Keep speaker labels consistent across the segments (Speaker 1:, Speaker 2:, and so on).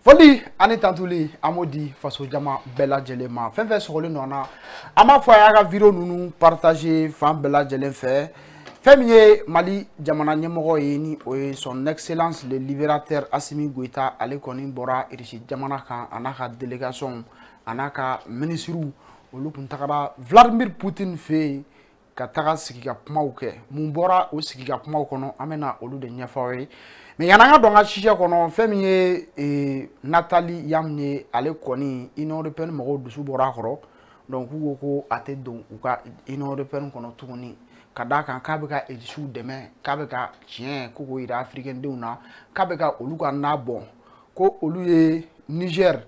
Speaker 1: Foli ani tantuli amodi faso jama bella jelema fenfe sogoli nona ama fo ya ga video nunu partager fan bella jelen fe femiye Mali jamana nyemɔgɔ ye ni o ye son excellence le libérateur Assimi Goïta ale kɔni bɔra irisi jamana kan anaka délégation anaka ministre olu kun tagara Vladimir Poutine fe ka taga sigi ka kumaw kɛ mun bɔra o sigi ka kumaw kɔnɔ an bɛna olu de ɲɛfɔ ye mais yananga dɔn ka sisɛ kɔnɔ fɛn min ye Nathalie Yam ye ale kɔni Union européenne mɔgɔw dusu bɔra a kɔrɔ donc k'u ko a tɛ don u ka Union européenne kɔnɔ tuguni ka d'a kan k'a bɛ ka élisiw dɛmɛ k'a bɛ ka tiɲɛ ko k'o yira africain denw na k'a bɛ ka olu ka na bɔn ko olu ye Niger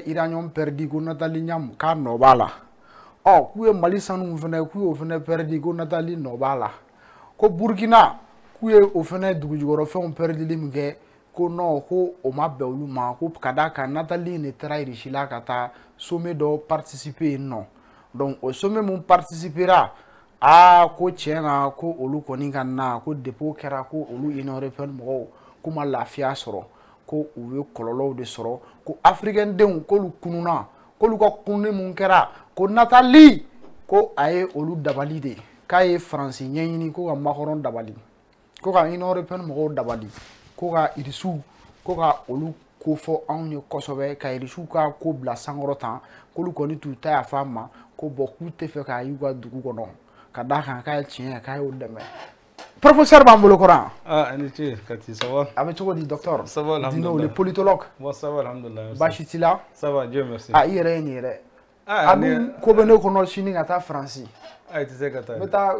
Speaker 1: Iranium perdu ko Nathalie Yam k'a nɔ b'a la k'u ye Mali sanu fɛnɛ k'u y'o fɛnɛ perdu ko Nathalie nɔ b'a la ko Burkina k'u ye o fɛnɛ dugujukɔrɔfɛnw perdili min kɛ ko non ko o ma bɛn olu ma ko ka d'a kan Nathalie ne taara irisi la ka taa sommet dɔ participer yen nɔ donc o sommet mun participera ko tiɲɛ na ko olu kɔni ka na ko depuis kɛra ko olu Union européenne mɔgɔw k'u ma lafiya sɔrɔ ko u ye kɔlɔlɔw de sɔrɔ ko africain denw k'olu kununa k'olu ka kununi mun kɛra ko Nathalie ko a ye olu dabali de k'a ye Faransi ɲɛɲini ko ka Macron dabali ko ka Union européenne mɔgɔw dabali ko ka irisiw ko ka olu ko fɔ anw ye kosɛbɛ ka irisiw ka ko bila sankɔrɔ tan k'olu kɔni t'u ta yafa ma ko bɔn k'u tɛ fɛ k'a y'u ka dugu kɔnɔ ka d'a kan k'a ye tiɲɛ k'a y'o dɛmɛ professeur b'an bolo kɔrɔ
Speaker 2: ni ce Kati, ça va?
Speaker 1: A bɛ cogo di docteur?
Speaker 2: Ça va, alhamdulillah.
Speaker 1: Dino le politologue.
Speaker 2: Bon, ça va, alhamdulillah.
Speaker 1: Baasi t'i la?
Speaker 2: Ça va, Dieu merci.
Speaker 1: I yɛrɛ ye nin yɛrɛ. A dun ko bɛ ne kɔnɔ sini ka taa Faransi.
Speaker 2: I tɛ se ka taa.
Speaker 1: N bɛ taa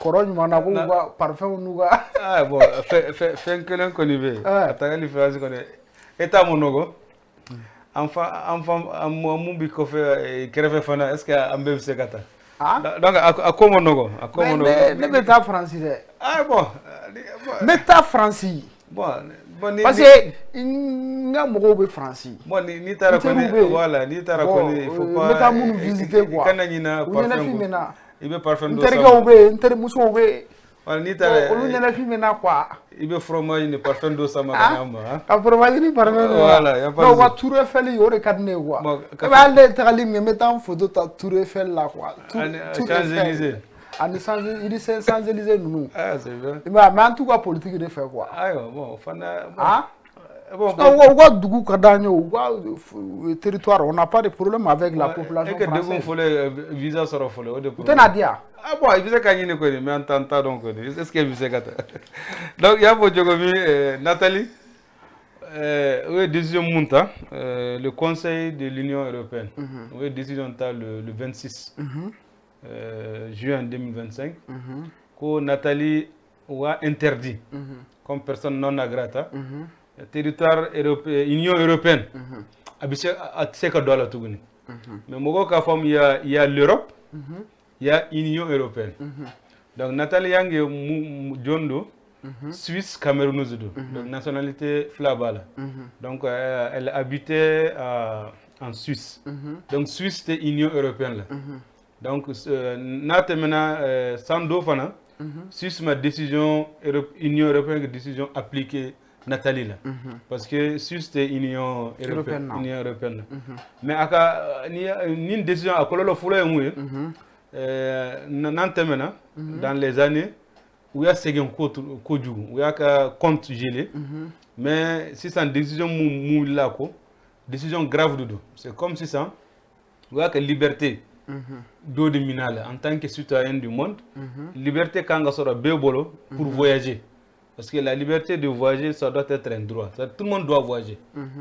Speaker 1: kɔrɔ ɲuman na k'u ka parfum n'u ka.
Speaker 2: Bon, fɛn kelen kɔni bɛ yen. A tagali Faransi kɔni e t'a mun nɔgɔ. An mun bi kɔfɛ kɛrɛfɛ fana est ce que an bɛɛ bɛ se ka taa? Donc a ko man nɔgɔ. A ko man nɔgɔ.
Speaker 1: Ne bɛ taa Faransi dɛ.
Speaker 2: Bon.
Speaker 1: N bɛ taa Faransi.
Speaker 2: Bon,
Speaker 1: parce que n ka mɔgɔw bɛ Faransi.
Speaker 2: Bon, n'i taara kɔni voilà, n'i taara kɔni il faut pas.
Speaker 1: N bɛ taa minnu visiter quoi.
Speaker 2: Kana ɲina parfum.
Speaker 1: U ɲɛnafin bɛ na.
Speaker 2: I bɛ parfum dɔ
Speaker 1: san. N terikɛw bɛ yen, n terimusow bɛ yen.
Speaker 2: Voilà, n'i taara
Speaker 1: olu ɲɛnafin bɛ na quoi.
Speaker 2: I bɛ fromage ni parfum dɔ san ma ka ɲa ma.
Speaker 1: Ka fromage ni parfum dɔ.
Speaker 2: Voilà, y a pas de.
Speaker 1: Donc wa Tour Eiffel o de ka di ne ye quoi. E bɛ ale tagali min n bɛ taa n photo ta Tour Eiffel la quoi.
Speaker 2: Champs-Élysées.
Speaker 1: Ani Champs-Élysées ninnu.
Speaker 2: C'est bien.
Speaker 1: Mais an t'u ka politique de fɛ quoi.
Speaker 2: Ayiwa bon fana.
Speaker 1: Bon, u ka dugu ka d'an ye u ka territoire on n'a pas de problème avec la population française.
Speaker 2: E ka degun fɔlɔ visa sɔrɔ fɔlɔ o de
Speaker 1: problème. U tɛna di yan.
Speaker 2: Bon i bɛ se ka ɲini kɔni mais an t'a dɔn kɔni est ce que i bɛ se ka taa. Donc i y'a fɔ cogo min Nathalie o ye décision mun ta le conseil de l'Union européenne o ye décision ta le 26 juin 2025 ko Nathalie wa interdit comme personne non grata territoire européen Union européenne a bɛ se ka don a la tuguni mais mɔgɔw k'a faamu il y a l'Europe il y a Union européenne donc Nathalie Yang ye jɔn don Suisse camerounaise don donc nationalité fila b'a la donc elle habitait en Suisse donc Suisse tɛ Union européenne la donc n'a tɛmɛna san dɔ fana Suisse ma décision Union européenne décision appliquée Nathalie là parce que Suisse c'est Union européenne mais aka ni décision a kɔlɔlɔ fɔlɔ ye mun ye n'an tɛmɛna dans les années u y'a segin kojugu u y'a ka compte gelé mais sisan décision mun wulila ko décision grave de don c'est comme sisan u y'a ka liberté dɔ de mina la en tant que citoyen du monde liberté kan ka sɔrɔ bɛɛ bolo pour voyager. Parce que la liberté de voyager, ça doit être un droit. Tout le monde doit voyager.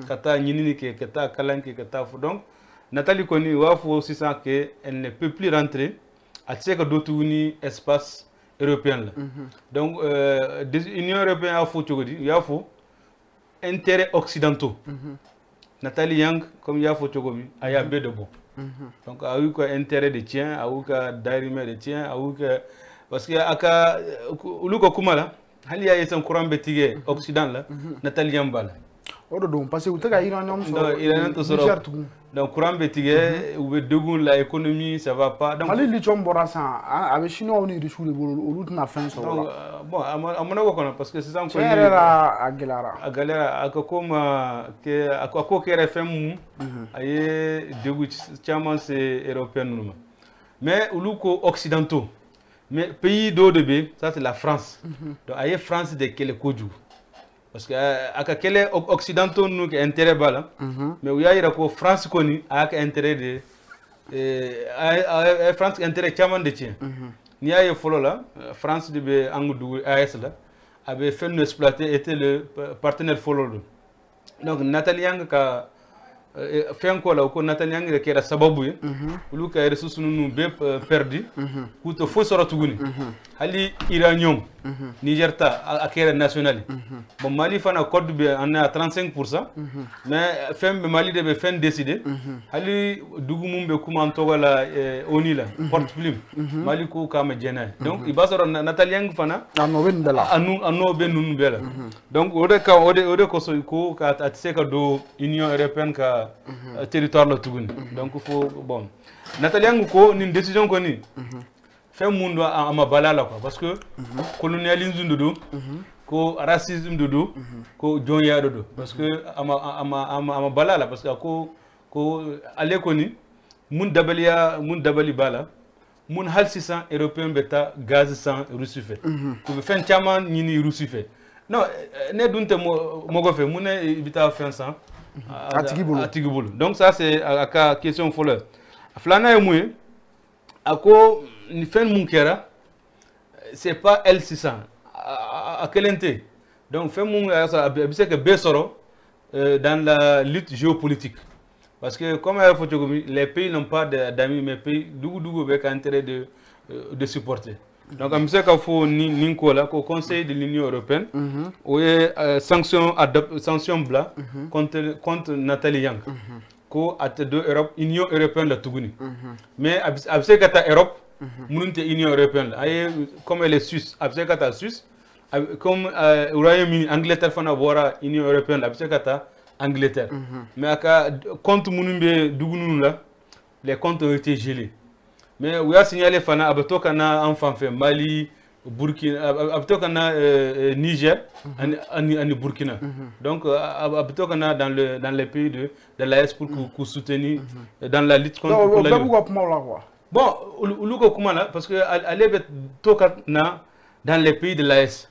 Speaker 2: Kata nyinini ke, kata kalanke, kata fou. Donc, Nathalie Koni, il faut aussi ça qu'elle ne peut plus rentrer à ce que d'autres espace européen. Donc, l'Union européenne a fait il y a intérêt occidentaux. Nathalie Yang, comme il y a fait il y a de bon. Donc, il y a eu intérêt de tien, il y a eu d'arimé de tien, il y a eu parce que aka uluko kumala hali ya yesan kuran betige occident la Nathalie Yam bala
Speaker 1: o do parce que utaka iranium so
Speaker 2: iranium to soro donc courant betige ou be degun la économie ça va pas donc
Speaker 1: mali lithium borasa avec chinois on est de le olu na fin so
Speaker 2: donc bon amona ko kono parce que c'est ça encore
Speaker 1: a galera
Speaker 2: akoma que akoko kere fm aye degu chaman c'est européen nous mais uluko occidentaux mais pays d'ODB ça c'est la France donc aye France de quel koju parce que aka kele occidentaux nous qui intérêt bala mais où yaira ko France koni aka intérêt de France intérêt chaman de tien ni aye folo la France de be angudu AS la avait fait nous exploiter était le partenaire folo donc Nathalie Yang ka fait ko la ko Nathalie Yang ke ra sababu lu ka ressources nous be perdu ku to fo soro tuguni hali iranium Niger ta akere national bon Mali fana code be on a 35% mais femme Mali de be fin décider hali dugumum be kuma to wala oni la porte film Mali ko kama jena donc ibasoro Nathalie Yang fana
Speaker 1: no ben dala
Speaker 2: anu be nun bela donc ode ko so ko ka atse ka do Union européenne ka territoire la tuguni donc faut bon Nathalie Yang ko ni décision ko ni fait mundo ama balala quoi parce que colonialisme dodo ko racisme dodo ko jonya dodo parce que ama balala parce que ko ale ko ni mun dabali bala mun hal 600 européen beta gaz 100 russie fait ko fen chama ni russie fait non ne dunte mogo fait mun bita fin 100 atigibulu donc ça c'est aka question folle flana e moué ako ni fen munkera c'est pas L600 à quel ente donc fen mun ça c'est que besoro dans la lutte géopolitique parce que comme les pays n'ont pas d'amis mais pays dugu avec intérêt de supporter donc am se ka fo ni ko la ko conseil de l'Union européenne ou sanction bla contre Nathalie Yang ko at de Europe Union européenne la tuguni mais abse kata Europe mununte Union européenne ay comme elle est suisse abse kata suisse comme Royaume-Uni Angleterre fana bora Union européenne abse kata Angleterre mais aka compte munumbe dugunu la les comptes ont été gelés mais on a signalé fana abatoka na enfant fait Mali Burkina abatoka na Niger ani Burkina donc abatoka na dans les pays de l'AES pour soutenir dans la lutte contre la bon uluko kuma la parce que aller toka na dans les pays de l'AES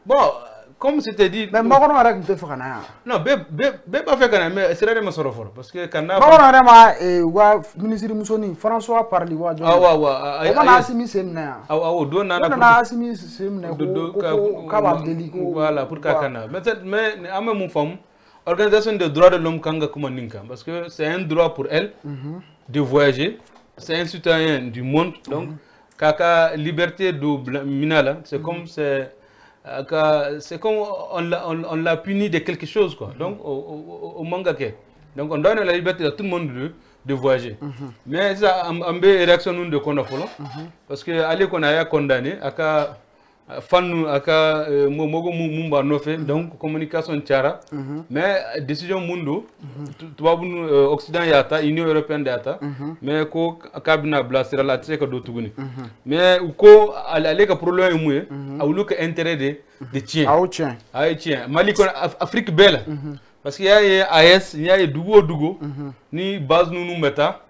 Speaker 2: bon comme c'était dit
Speaker 1: mais magono ara nte fakana
Speaker 2: non be pas fait kana mais c'est vraiment soro fort parce que kana
Speaker 1: magono ara ma wa ministre musoni François parli wa jo wa na asimi semna
Speaker 2: do na
Speaker 1: asimi semna ka ba deli ko
Speaker 2: voilà pour kana mais en même femme organisation des droits de l'homme kanga kuma ninka parce que c'est un droit pour elle de voyager c'est un citoyen du monde donc kaka liberté de minala c'est comme c'est comme on l'a puni de quelque chose quoi donc au manga donc on donne la liberté à tout le monde de voyager mais ça ambe réaction nous de konafolo parce que aller qu'on a condamné aka fanu aka mogo mumba no fait donc communication tiara mais décision mundo tubabu occident yata union européenne yata mais ko kabina blasira la tseka do tuguni mais ko aller ka problème moué awlu ka intérêt de tien tien Mali kon Afrique belle parce qu'il y a AES il y a dugo ni base nous meta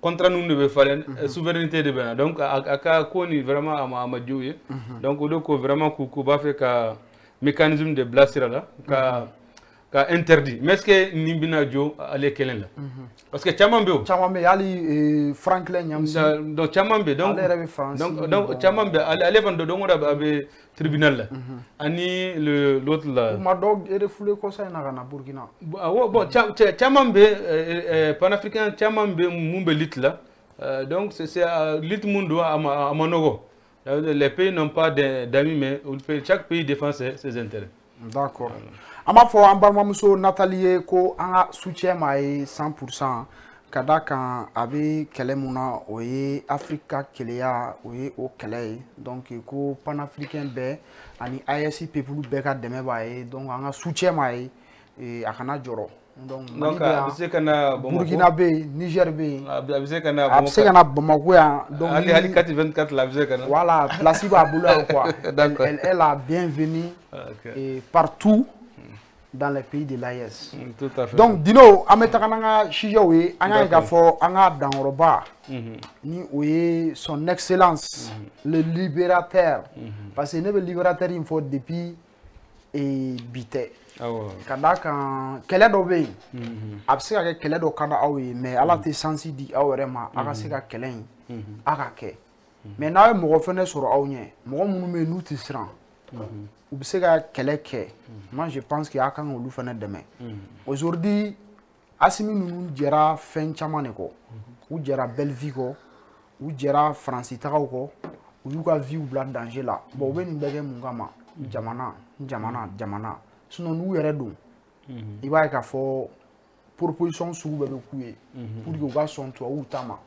Speaker 2: contre nous ne falen souveraineté de Bénin donc aka koni vraiment ama djouye donc do ko vraiment ko ba fait ka mécanisme de blasira là ka interdit mais est-ce que nimbina djo ale kelen là parce que chamambe
Speaker 1: ali Franklin nyam
Speaker 2: donc chamambe donc chamambe ale van do ngoda be tribunal là ani l'autre là
Speaker 1: ma dog et refoulé ko ça na Burkina
Speaker 2: bon chamambe panafricain chamambe mumbe lit là donc c'est lit mundo amanogo les pays n'ont pas d'amis mais chaque pays défend ses intérêts
Speaker 1: d'accord ama fo ambarma muso Nathalie ko anga soutien mai 100% kada kan abi kelemuna oye Africa keleya oye o kele donc ko panafricain be ani ISC people be ka deme bae donc anga soutien mai a kana jɔrɔ donc
Speaker 2: a bɛ se ka na
Speaker 1: Burkina bɛ yen Niger bɛ yen
Speaker 2: a bɛ se ka na
Speaker 1: Bamako yan donc
Speaker 2: hali 424 la a bɛ se ka na
Speaker 1: voilà place b'a bolo yan quoi elle a bienvenue partout dans les pays de l'AES.
Speaker 2: Tout à fait.
Speaker 1: Donc Dino an bɛ taga n'an ka sujet ye an y'a ye k'a fɔ an ka danyɔrɔba ni o ye son excellence le libérateur parce que ne bɛ libérateur in fɔ depuis bi tɛ ka d'a kan kɛlɛ dɔ bɛ yen a bɛ se ka kɛ kɛlɛ dɔ ka di aw ye mais Ala tɛ sansi di aw yɛrɛ ma a ka se ka kɛlɛ in a ka kɛ mais n'aw ye mɔgɔ fɛnɛ sɔrɔ aw ɲɛ mɔgɔ minnu bɛ yen n'u tɛ siran u bɛ se ka kɛlɛ kɛ moi je pense que a kan k'olu fɛnɛ dɛmɛ aujourd'hui Asimi ninnu jɛra fɛn caman de kɔ u jɛra belle vie kɔ u jɛra Faransi tagaw kɔ u y'u ka vie bila danger la bon u bɛ nin bɛɛ kɛ mun kama jamana sinon n'u yɛrɛ don i b'a ye k'a fɔ proposition sugu bɛɛ bɛ k'u ye pour que u ka sɔn tubabuw ta ma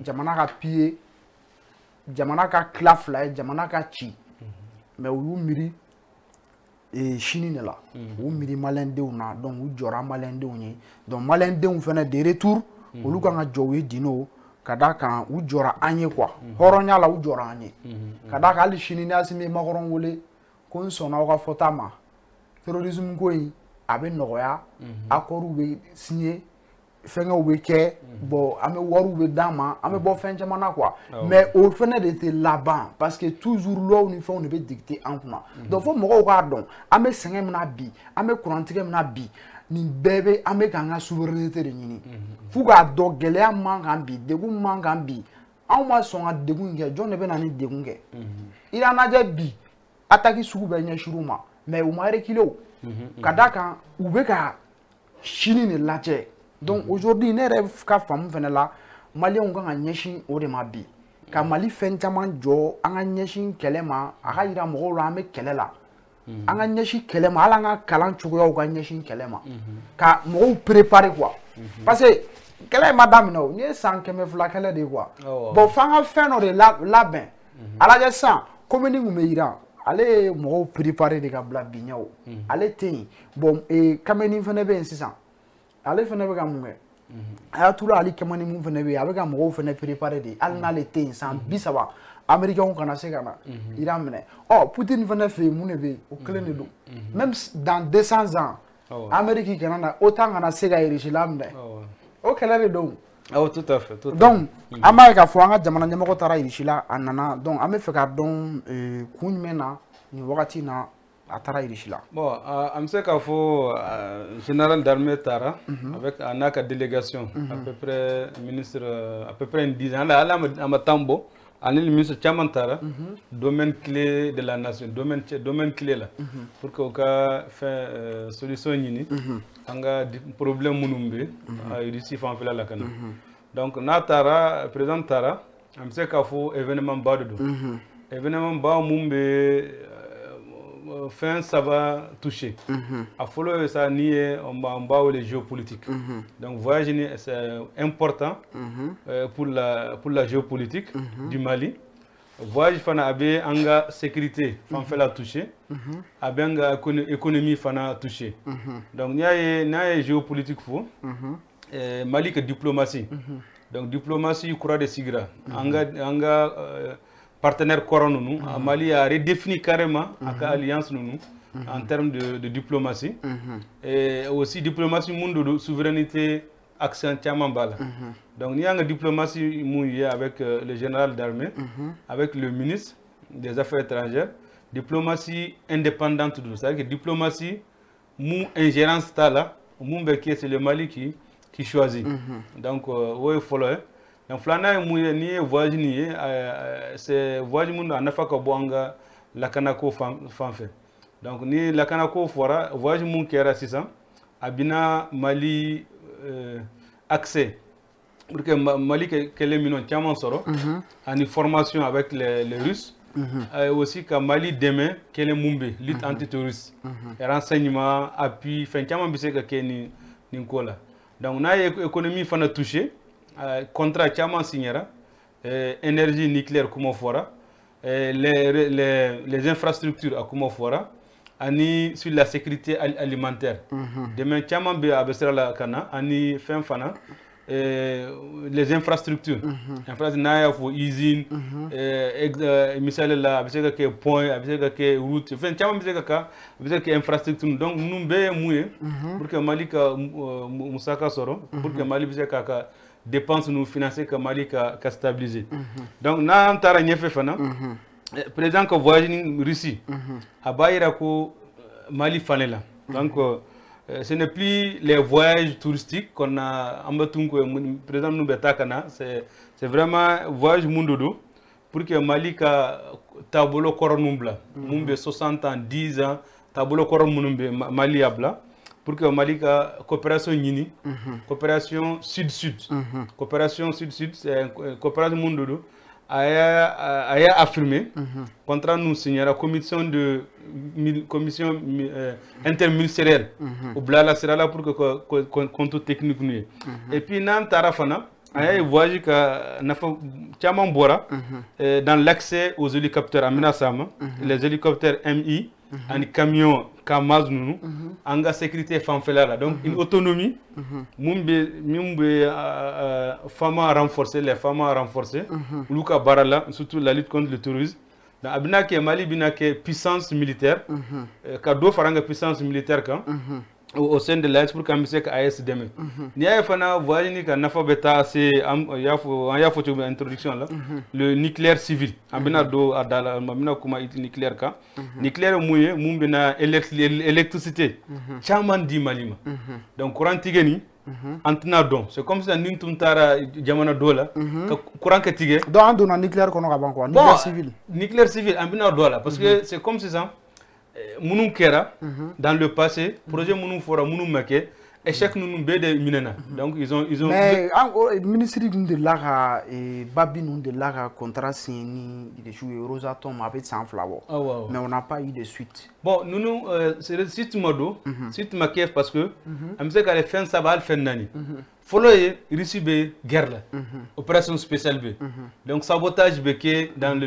Speaker 1: jamana ka piller jamana ka tila fila ye jamana ka ci mais u y'u miiri Chine de la u miiri maliyɛndenw na donc u jɔra maliyɛndenw ye donc maliyɛndenw fɛnɛ de retour olu kan ka jɔ u ye Dino ka d'a kan u jɔra an ye quoi hɔrɔnya la u jɔra an ye ka d'a kan hali sini ni Asimi ye Macron wele ko n sɔnna aw ka fɔta ma terrorisme ko in a bɛ nɔgɔya accord bɛ signé fɛngɛw bɛ kɛ bon an bɛ wariw bɛ d'an ma an bɛ bɔ fɛn caman na quoi mais o fɛnɛ de tɛ laban parce que toujours loi ni fɛnw de bɛ dicter an kunna donc fo mɔgɔw k'a dɔn an bɛ sɛgɛn min na bi an bɛ kurantigɛ min na bi nin bɛɛ bɛ an bɛ k'an ka souveraineté de ɲini f'u k'a dɔn gɛlɛya man kan bi degun man kan bi anw ma sɔn ka degun kɛ jɔn de bɛ na ni degun kɛ i y'a lajɛ bi attaque sugu bɛɛ ɲɛsin u ma mais u ma reculer o ka d'a kan u bɛ ka Chine de lajɛ donc aujourd'hui ne yɛrɛ ka faamu fɛnɛ la maliyɛnw kan ka ɲɛsin o de ma bi ka Mali fɛn caman jɔ an ka ɲɛsin kɛlɛ ma a ka yira mɔgɔw la an bɛ kɛlɛ la an ka ɲɛsin kɛlɛ ma hali an ka kalan cogoyaw ka ɲɛsin kɛlɛ ma ka mɔgɔw préparer quoi parce que kɛlɛ in ma daminɛ o nin ye san 200 kɛlɛ de ye quoi bon f'an ka fɛn dɔ de labɛn a lajɛ sisan commune kun bɛ Iran ale ye mɔgɔw préparer de ka bila bi ɲɛ o ale tɛ yen bon Kameni fɛnɛ bɛ yen sisan ale fɛnɛ bɛ ka mun kɛ Ayatollah Ali Kameni mun fɛnɛ bɛ yen a bɛ ka mɔgɔw fɛnɛ préparer de hali n'ale tɛ yen san 30 américains kana se ka na Iran minɛ Poutine fɛnɛ fɛ yen mun de bɛ yen o kelen de don même dans 200 ans Amérique kana na OTAN kana se ka Russie minɛ o kɛlɛ de don
Speaker 2: tout à fait
Speaker 1: donc an b'a ye k'a fɔ an ka jamana ɲɛmɔgɔ taara Russie la a nana donc an bɛ fɛ k'a dɔn kun jumɛn na nin wagati na a taara Russie la
Speaker 2: bon an bɛ se k'a fɔ général d'armée taara avec a n'a ka délégation à peu près ministre à peu près une dizaine hali a ma temps bɔ ani ministre caman taara domaine clé de la nation domaine clé la pour que u ka fɛn solution ɲini an ka problème minnu bɛ Russie fanfɛla la ka na donc n'a taara président taara an bɛ se k'a fɔ événement ba de don événement ba mun bɛ fɛn saba touché a fɔlɔ ye sa ni ye on b'a wele géopolitique donc voyage ni c'est important pour la géopolitique du Mali voyage fana a bɛ an ka sécurité fanfɛla touché a bɛ an ka économie fana touché donc n'a ye géopolitique fɔ Mali ka diplomatie donc diplomatie kura de sigira an ka partenaire kɔrɔ ninnu Mali a redéfini carrément a ka alliance ninnu en termes de diplomatie et aussi diplomatie mun do souveraineté accent caman b'a la donc n'i y'an ka diplomatie mun ye avec le général d'armée avec le ministre des affaires étrangères diplomatie indépendante do c'est-à-dire que diplomatie mun ingérence t'a la mun bɛ kɛ c'est le Mali qui choisit donc o ye fɔlɔ ye donc filanan ye mun ye n'i ye voyage nin ye c'est voyage mun a nafa ka bɔ an ka lakanako fan fɛ donc ni lakanako fɔra voyage mun kɛra sisan a bɛna Mali accès pour que Mali kɛlɛ minɛn caman sɔrɔ ani formation avec les Russes aussi ka Mali dɛmɛ kɛlɛ mun bɛ lutte antiterroriste renseignement appui fɛn caman bɛ se ka kɛ nin ko la donc n'a ye économie fana touché contrat caman signera énergie nucléaire kuma fɔra les infrastructures a kuma fɔra ani sur la sécurité alimentaire. Demain, Tchaman be abesera la kana, ani fin fana. Les infrastructures. Infrastructures naya fo usine, misal la abesera ke point, abesera ke route. Fin Tchaman abesera ke infrastructure. Donc nous be mouye pour que Mali ka musaka soro, pour que Mali abesera ka dépenses nous financer que Mali ka stabiliser. Donc na antara nyefe fana. Président que voyage en Russie, à Bayra ko Mali fanela. Donc ce n'est plus les voyages touristiques qu'on a en Batunko, président nous betakana, c'est vraiment voyage mundodo pour que Mali ka tabolo koronumbla, mumbe 60 ans, 10 ans, tabolo koronumbe Mali abla. Pour que Mali ka coopération yini, coopération sud-sud, coopération sud-sud, c'est coopération mundodo. A affirmé, contrat nous signera commission interministérielle au Blala sera là pour que compte technique nous. Et puis nam tarafana aya voyage ka nafa chama bora dans l'accès aux hélicoptères amina sama les hélicoptères MI un camion Kamaz nous anga sécurité fanfela là donc une autonomie mumbe fama renforcer les femmes renforcer luka barala surtout la lutte contre le terrorisme dans abina ke Mali bina ke puissance militaire ka do faranga puissance militaire kan au sein de l'AS pour que Misek AS demain. Ni a fana voyage ni ka nafa beta c'est yafo tu introduction là le nucléaire civil ambina do adala mamina kuma it nucléaire ka nucléaire mouye mumbina électricité chaman di malima donc courant tigeni antena don c'est comme si nin tumtara jamana dola courant ka tige
Speaker 1: do andona nucléaire kono ka banko nucléaire civil
Speaker 2: ambina dola parce que c'est comme si ça Mounou Kera, dans le passé, projet Mounou Fora, Mounou Make, échec nous bede minena. Donc ils ont.
Speaker 1: Mais le ministre de l'Ara et Babi nous de l'Ara contrat signé, il joué Rosatom avec Sunflower. Mais on n'a pas eu de suite.
Speaker 2: Bon, nous c'est le site modo, site Make parce que, on sait qu'à la fin ça va le faire nani. Follow Russie be guerre là, opération spéciale B. Donc sabotage beke dans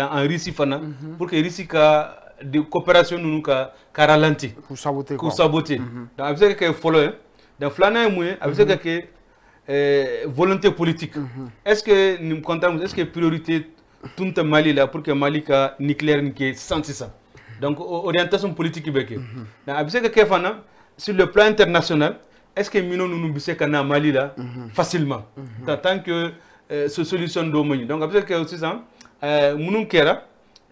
Speaker 2: en Russie fana pour que Russie ka de coopération nous ka ralenti
Speaker 1: pour saboter
Speaker 2: donc avec que follow dans flana moué avec que volonté politique est-ce que nous comptons est-ce que priorité tout Mali là pour que Mali ka nucléaire qui senti ça donc orientation politique beke donc avec que fana sur le plan international est-ce que nous bisé kana Mali là facilement tant que ce solution d'omoni donc avec que aussi ça munum kera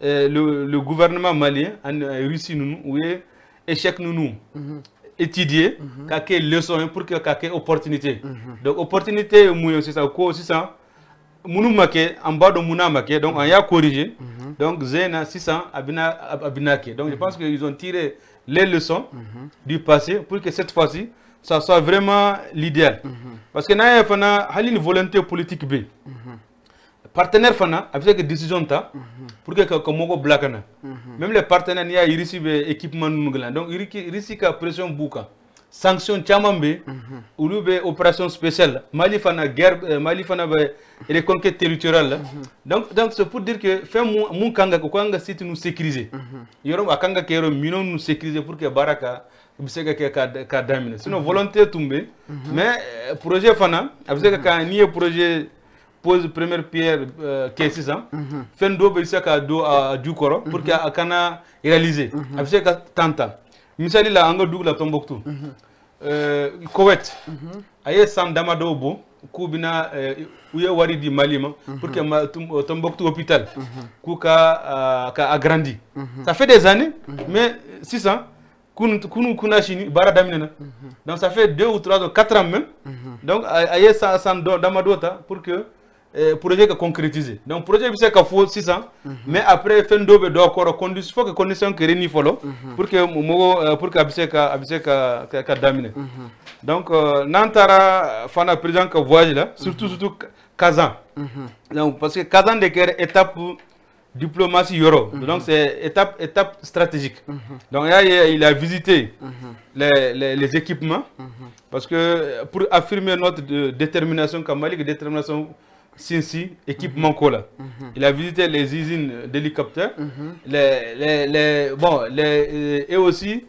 Speaker 2: le gouvernement malien en Russie nous oui échec nous étudier quelques leçons pour que quelques opportunités donc opportunité moi aussi ça quoi aussi ça munu make en bas de muna make donc on y a corrigé donc zena 600 abinake donc je pense qu'ils ont tiré les leçons du passé pour que cette fois-ci ça soit vraiment l'idéal parce que na fana halini volonté politique b partenaire fana avec des décisions ta pour que comme blakana même les partenaires n'y a ici équipement nous donc ici ka pression bouka sanction chamambe ou be opération spéciale Mali fana guerre Mali fana reconquête territoriale donc c'est pour dire que fait mon kanga ko kanga site nous sécuriser yoro akanga kero minon nous sécuriser pour que baraka biseka ka damine sinon volonté tomber mais projet fana avec ka ni projet pose première pierre qu'est-ce ça fin do be saka do a du koro pour que akana réaliser avec ka tanta misali la anga dugla Tombouctou Koweït aye sam damado bo kubina uye wari di malima pour que Tombouctou hôpital ku ka agrandi ça fait des années mais 600 kuna chini bara damina donc ça fait 2 ou 3 ou 4 ans même donc aye sam damado ta pour que projet que concrétiser donc projet bi c'est ka faut 600 mais après fin dobe do ko condition faut que condition que reni follow pour que pour que abiseka daminer donc nantara fana président que voyage là surtout Kazan donc parce que Kazan de étape diplomatie euro donc c'est étape stratégique donc là il a visité les équipements parce que pour affirmer notre détermination comme Mali détermination Sinsi, équipement Kola. Il a visité les usines d'hélicoptères, et aussi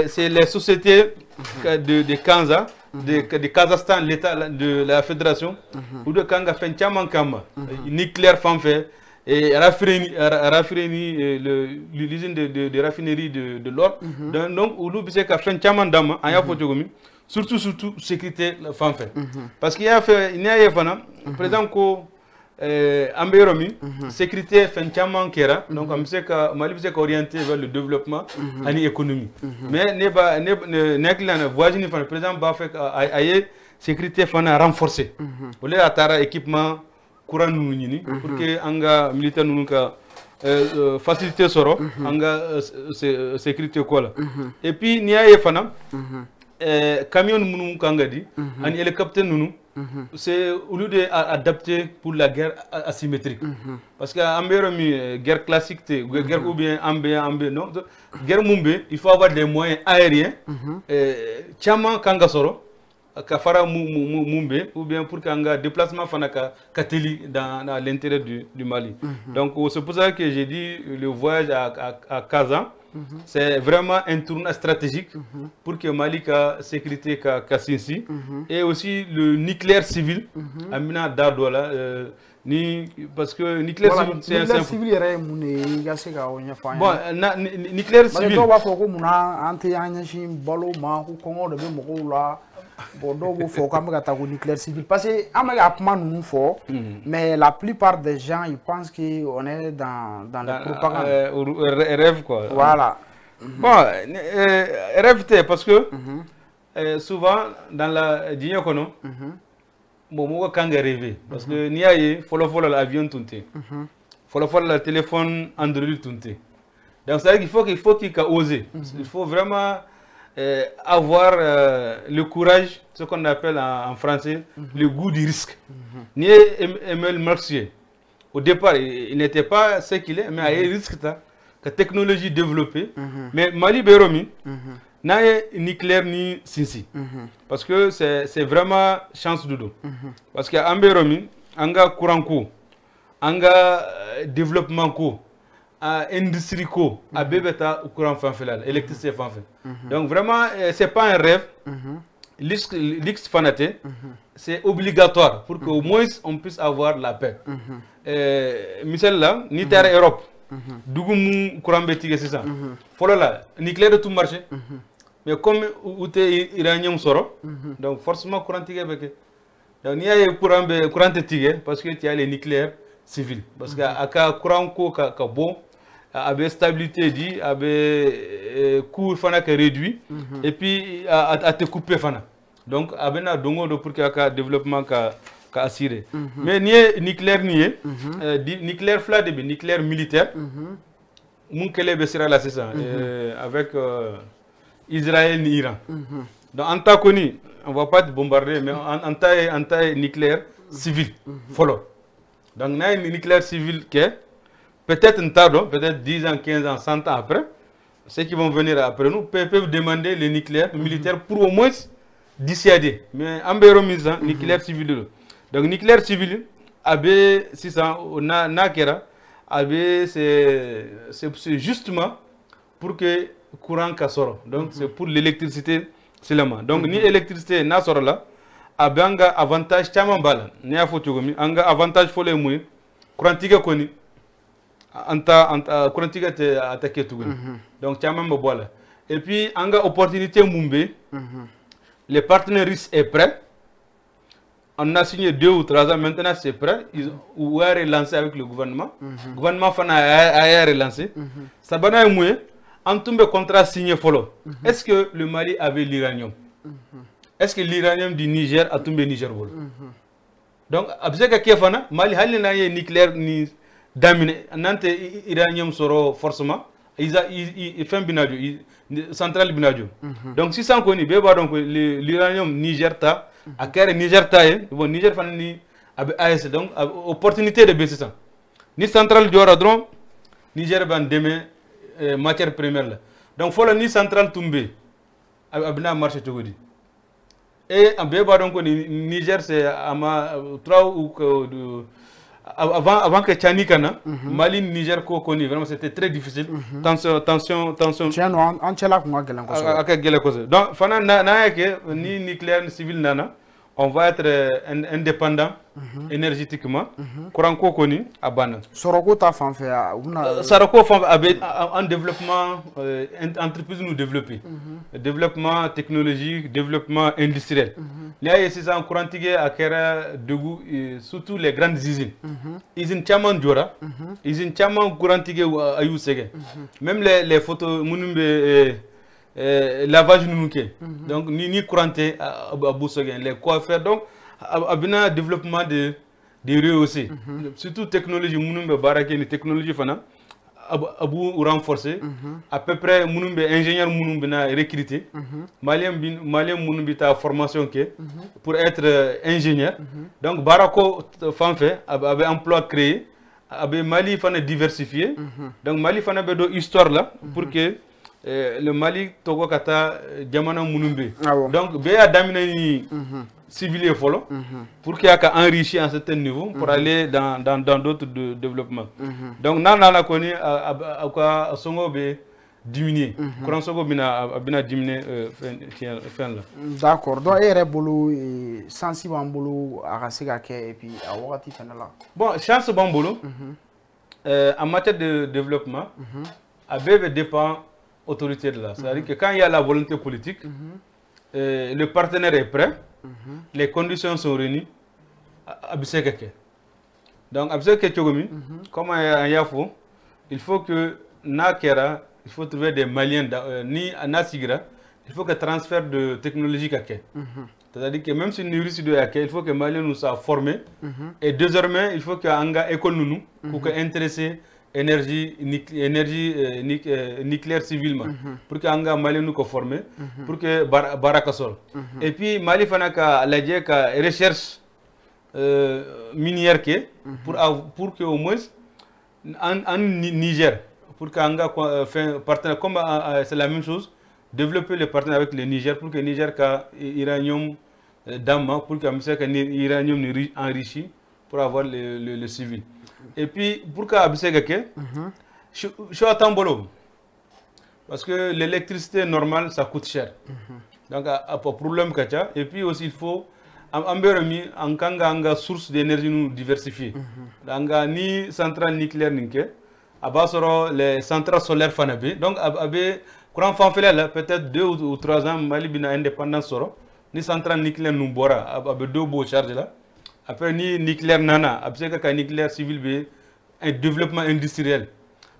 Speaker 2: c'est les sociétés de Kanza, de Kazakhstan, l'État de la fédération, ou de Kanga Fenchaman Kamba, nucléaire Fanfé, et raffinerie, l'usine de raffinerie de l'or. Donc, où nous avons fait Fenchaman Dama, en Yafotogomi. Surtout sécurité Fanfé. Parce qu'il y a fait, il y a par exemple, Amberomi, sécurité Fenchaman Kera, donc on sait que Mali est orienté vers le développement et l'économie. Mais n'est pas la voisine, par exemple, Bafek, sécurité Fana renforcée. Vous voulez atteindre équipement courant nous pour que anga militaire nous faciliter soro anga sécurité quoi. Et puis il y a Fana. Camion nous kangadi, un hélicoptère nous, c'est au lieu d'adapter pour la guerre asymétrique. Parce que guerre classique, guerre ou bien ambé, non, guerre mumbe, il faut avoir des moyens aériens. Tchama kangasoro, kafara mumbe, ou bien pour kanga déplacement fanaka kateli dans l'intérieur du Mali. Donc c'est pour ça que j'ai dit le voyage à Kazan. C'est vraiment un tournant stratégique pour que Mali ait sécurité Kassinsi et aussi le nucléaire civil Amina Dardola parce que nucléaire civil c'est un simple. Bon, nucléaire civil.
Speaker 1: Parce que mais la plupart des gens ils pensent qu'on est dans le propagande.
Speaker 2: Rêve quoi.
Speaker 1: Voilà.
Speaker 2: Bon, rêve parce que souvent dans la Dinakono, bon, moi quand j'ai rêvé parce que n'y a follow l'avion tunté, follow le téléphone Android tunté. Donc c'est qu'il faut qu'il ose. Il faut vraiment avoir le courage, ce qu'on appelle en français le goût du risque. Ni Emile Marxier, au départ, il n'était pas ce qu'il est, mais il y a un risque que technologie développée. Mais Mali Beromi n'a nucléaire ni Sinsi. Parce que c'est vraiment chance de dos. Parce qu'en Beromi, on a courant co, on a développement co. Industrie co, à bébéta au courant fanfé, électricité fanfé. Donc vraiment, c'est pas un rêve. L'X fanaté, c'est obligatoire pour qu'au moins on puisse avoir la paix. Michel là, ni terre Europe, d'où courant bétigue c'est ça. Follow là, nucléaire de tout marché. Mais comme où t'es iranien soro, donc forcément courant tigé béké. Donc il y a courant tigé parce que tu as les nucléaires civils. Parce que à courant co ka bon. Avec stabilité dit, avec coût fana qui réduit et puis à te couper fana. Donc avec un dongo pour qu'il y ait un développement qui assuré. Mais ni nucléaire nucléaire flat nucléaire militaire. Mon kele besira là c'est ça avec Israël ni Iran. Donc en tant que on va pas te bombarder mais en taille nucléaire civil follow. Donc on a un nucléaire civil qui est peut-être un tard, peut-être 10 ans, 15 ans, 100 ans après, ceux qui vont venir après nous peuvent demander le nucléaire militaire pour au moins dissuader. Mais en béromisant, nucléaire civil. Donc nucléaire civil, AB 600, Nakera, AB c'est justement pour que le courant cassore. Donc c'est pour l'électricité seulement. Donc ni électricité n'a sort là, AB a avantage chamambala. Ni a photographie, anga avantage faut les mourir. Courant tigre connu. Anta kurantiga te attaquer tout. Donc tu as même voilà. Et puis anga opportunité Mumbe. Les partenaires russes est prêt. On a signé 2 ou 3 ans maintenant c'est prêt. Ils ont relancé avec le gouvernement. Le gouvernement a relancé. Ça va mouiller. En tombe contrat signé follow. Est-ce que le Mali avait l'uranium? Est-ce que l'uranium du Niger a tombé Niger vol? Donc après que fana Mali halina nucléaire ni Damine, Nante Iranium soro forcément, ils font binadio, centrale binadio. Donc si ça on connaît, donc l'uranium Niger ta, à quel Niger ta bon Niger fan ni AS donc opportunité de baisser ça. Ni centrale du Oradron, Niger ban demain matière première là. Donc faut la ni centrale tomber, abna marché togodi. Et en Béba, donc, Niger, c'est 3 ou avant que Tchani Kana, Mali, Niger, vraiment c'était très difficile. Tension.
Speaker 1: Tiens, on tient là qu'on a gagné.
Speaker 2: Donc, Fana ni nucléaire ni civil nana, on va être indépendant énergétiquement. Courant Kokoni, à Bana.
Speaker 1: Soroko ta fan fait.
Speaker 2: Sarako en développement, entreprise nous développer. Développement technologique, développement industriel. Il y a ici en courant à Kera, Degou, surtout les grandes usines. Usines Chaman Djora, usines Chaman courant à Ayusege. Même les photos, lavage Nunuke. Donc, ni couranté à Boussogen, les coiffeurs. Donc, abina développement de rues aussi. Surtout technologie, Mounumbe Barake, une technologie fana, abu renforcé. À peu près, Mounumbe ingénieur Mounumbe na recruté. Malien Mounumbe ta formation pour être ingénieur. Donc, Barako Fanfe avait emploi créé. Avait Mali fana diversifié. Donc, Mali fana bedo histoire là pour que le Mali Togo Kata Diamana Mounumbe. Donc, Béa Damine civil et follow pour qu'il y ait enrichi à un certain niveau pour aller dans d'autres développements. Donc, nous avons connu à Songo diminuer. Courant Songo a diminué fin là.
Speaker 1: D'accord. Donc, il y a boulot sensible en boulot à Rassigake et puis à Ouati fin là.
Speaker 2: Bon, chance bon boulot. En matière de développement, ABV dépend autorité de là. C'est-à-dire que quand il y a la volonté politique, le partenaire est prêt, les conditions sont réunies, donc comme un Yafo, il faut que Nakera, il faut trouver des Maliens, ni à Nasigra, il faut que transfert de technologie c'est-à-dire que même si nous réussissons il faut que les Maliens nous soient formés, et désormais il faut que Anga école nous pour intéresser énergie nucléaire civilement pour que Anga Mali nous formé pour que Barakasol et puis Mali fanaka la ka recherche minière pour que au moins en Niger pour que Anga fait partenaire comme c'est la même chose développer les partenaires avec le Niger pour que Niger ka uranium d'amma pour que l'uranium enrichi pour avoir le civil. Et puis, pour que je suis à Tambolo. Parce que l'électricité normale, ça coûte cher. Donc, il y a un problème. Et puis aussi, il faut en kanga source d'énergie nous diversifiée. Donc, ni centrale nucléaire, les centrales solaires fanabé. Donc, courant fanfele, peut-être 2 ou 3 ans, Mali bina indépendance ni centrale nucléaire nous bora, 2 beaux charges là. Après, ni nucléaire nana, après que nucléaire civil, un développement industriel.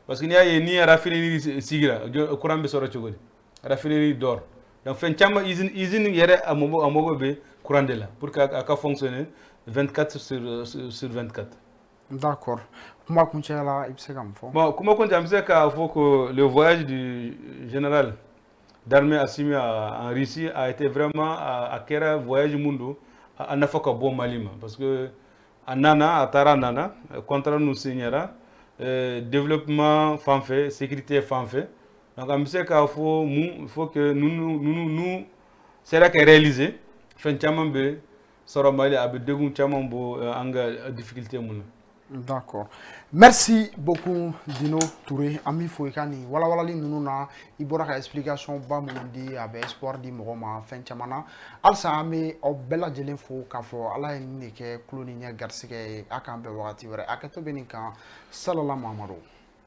Speaker 2: Parce qu'il y a ni raffinerie sigira, courant de sora chogodi, raffinerie d'or. Donc, fin chama usine yere à mogo be courant de là pour qu'elle fonctionne 24 sur 24.
Speaker 1: D'accord. Comment
Speaker 2: faut que le voyage du général d'armée Assimi en Russie a été vraiment à Kera voyage mundo. À Nafaka bon Malima parce que à Nana, à Tara Nana, contrat nous signera, développement fanfait, sécurité fanfait. Donc, il faut que nous, c'est là qu'est réalisé. Fin Chamambe, Soramali, avec deux Chamambo, en difficulté.
Speaker 1: D'accord. Merci beaucoup Dino Touré, ami Fouekani. Voilà nous na ibora explication ba mundi avec espoir di mogoma fin chamana. Alsa ami o bella jelen fo ka fo ala ni ke kloni nya garsike akambe wakati wore akato benika sallallahu Muhammadu.